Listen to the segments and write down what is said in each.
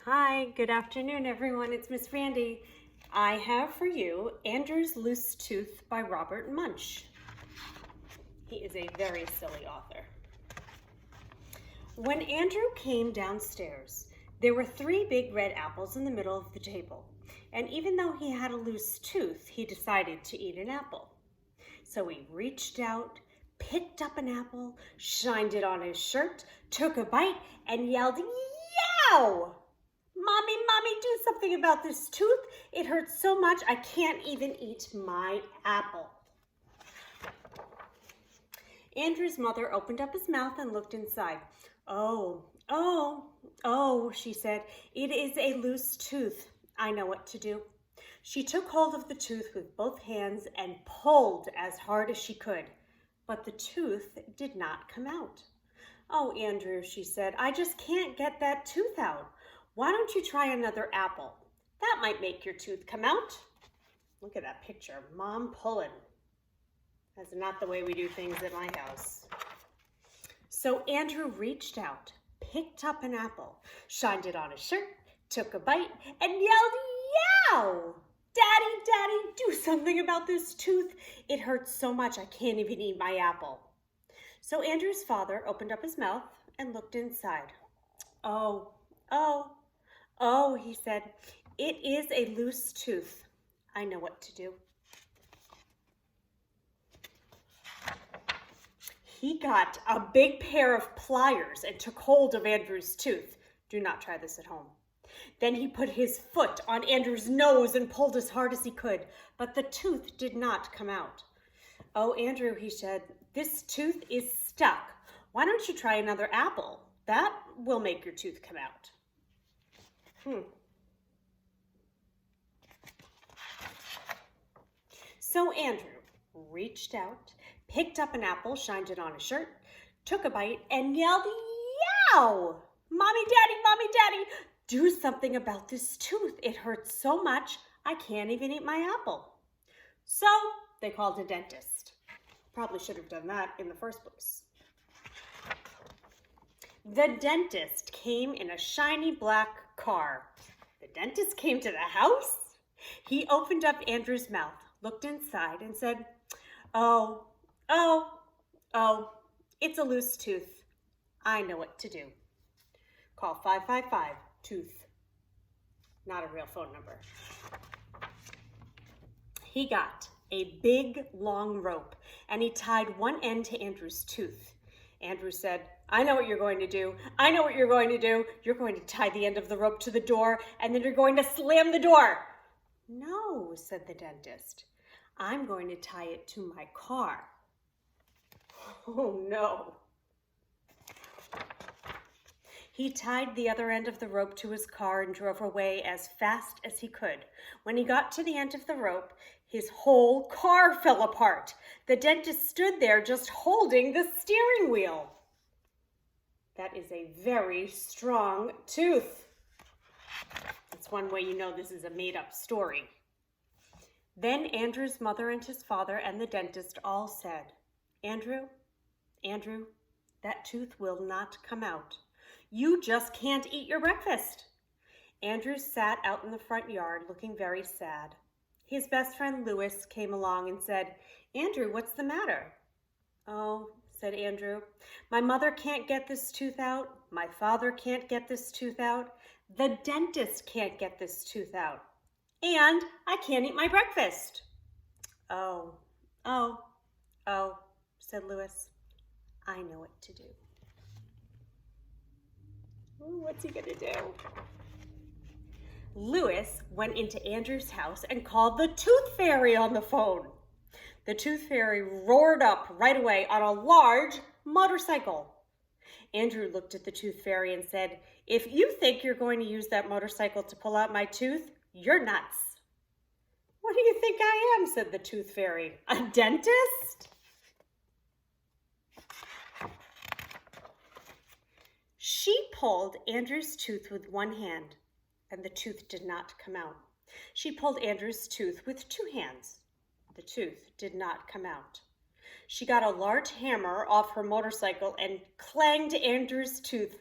Hi, good afternoon, everyone. It's Miss Randi. I have for you Andrew's Loose Tooth by Robert Munsch. He is a very silly author. When Andrew came downstairs, there were 3 big red apples in the middle of the table. And even though he had a loose tooth, he decided to eat an apple. So he reached out, picked up an apple, shined it on his shirt, took a bite, and yelled, "Yow! Mommy, do something about this tooth. It hurts so much I can't even eat my apple." Andrew's mother opened up his mouth and looked inside. Oh, she said, "It is a loose tooth. I know what to do." She took hold of the tooth with both hands and pulled as hard as she could, but the tooth did not come out. "Oh, Andrew," she said, "I just can't get that tooth out. Why don't you try another apple? That might make your tooth come out." Look at that picture, Mom pulling. That's not the way we do things at my house. So Andrew reached out, picked up an apple, shined it on his shirt, took a bite, and yelled, "Yow! Daddy, do something about this tooth. It hurts so much I can't even eat my apple." So Andrew's father opened up his mouth and looked inside. Oh, he said, "It is a loose tooth. I know what to do." He got a big pair of pliers and took hold of Andrew's tooth. Do not try this at home. Then he put his foot on Andrew's nose and pulled as hard as he could, but the tooth did not come out. "Oh, Andrew," he said, "this tooth is stuck. Why don't you try another apple? That will make your tooth come out." So Andrew reached out, picked up an apple, shined it on his shirt, took a bite, and yelled, "Yow! Mommy, Daddy, do something about this tooth. It hurts so much I can't even eat my apple." So they called a dentist. Probably should have done that in the first place. The dentist came in a shiny black car. The dentist came to the house. He opened up Andrew's mouth, looked inside, and said, Oh, it's a loose tooth. I know what to do. Call 555-TOOTH. Not a real phone number. He got a big, long rope, and he tied one end to Andrew's tooth. Andrew said, "I know what you're going to do. You're going to tie the end of the rope to the door, and then you're going to slam the door." "No," said the dentist. "I'm going to tie it to my car." Oh, no. He tied the other end of the rope to his car and drove away as fast as he could. When he got to the end of the rope, his whole car fell apart. The dentist stood there just holding the steering wheel. That is a very strong tooth. That's one way you know this is a made-up story. Then Andrew's mother and his father and the dentist all said, Andrew, that tooth will not come out. You just can't eat your breakfast." Andrew sat out in the front yard looking very sad. His best friend Louis came along and said, "Andrew, what's the matter?" "Oh," said Andrew, "my mother can't get this tooth out. My father can't get this tooth out. The dentist can't get this tooth out. And I can't eat my breakfast." Oh, said Louis. "I know what to do." Ooh, what's he gonna do? Louis went into Andrew's house and called the tooth fairy on the phone. The tooth fairy roared up right away on a large motorcycle. Andrew looked at the tooth fairy and said, "If you think you're going to use that motorcycle to pull out my tooth, you're nuts." "What do you think I am?" said the tooth fairy. "A dentist?" She pulled Andrew's tooth with one hand, and the tooth did not come out. She pulled Andrew's tooth with 2 hands. The tooth did not come out. She got a large hammer off her motorcycle and clanged Andrew's tooth.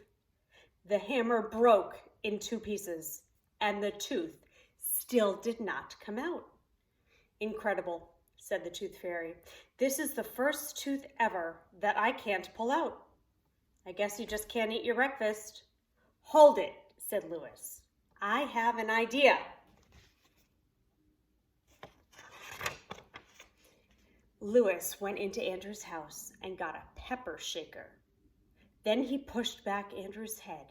The hammer broke in 2 pieces, and the tooth still did not come out. Incredible, said the Tooth Fairy. This is the first tooth ever that I can't pull out. I guess you just can't eat your breakfast. Hold it, said Louis. I have an idea. Louis went into Andrew's house and got a pepper shaker. Then he pushed back Andrew's head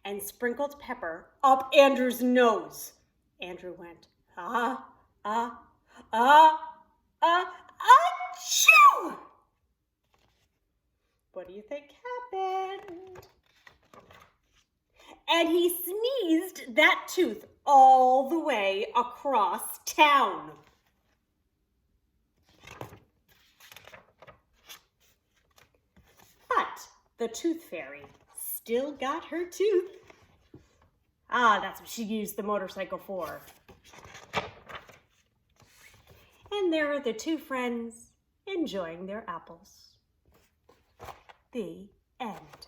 and sprinkled pepper up Andrew's nose. Andrew went, ah, ah, ah, ah, achoo! What do you think happened? And he sneezed that tooth all the way across town. But the Tooth Fairy still got her tooth. Ah, that's what she used the motorcycle for. And there are the 2 friends enjoying their apples. The end.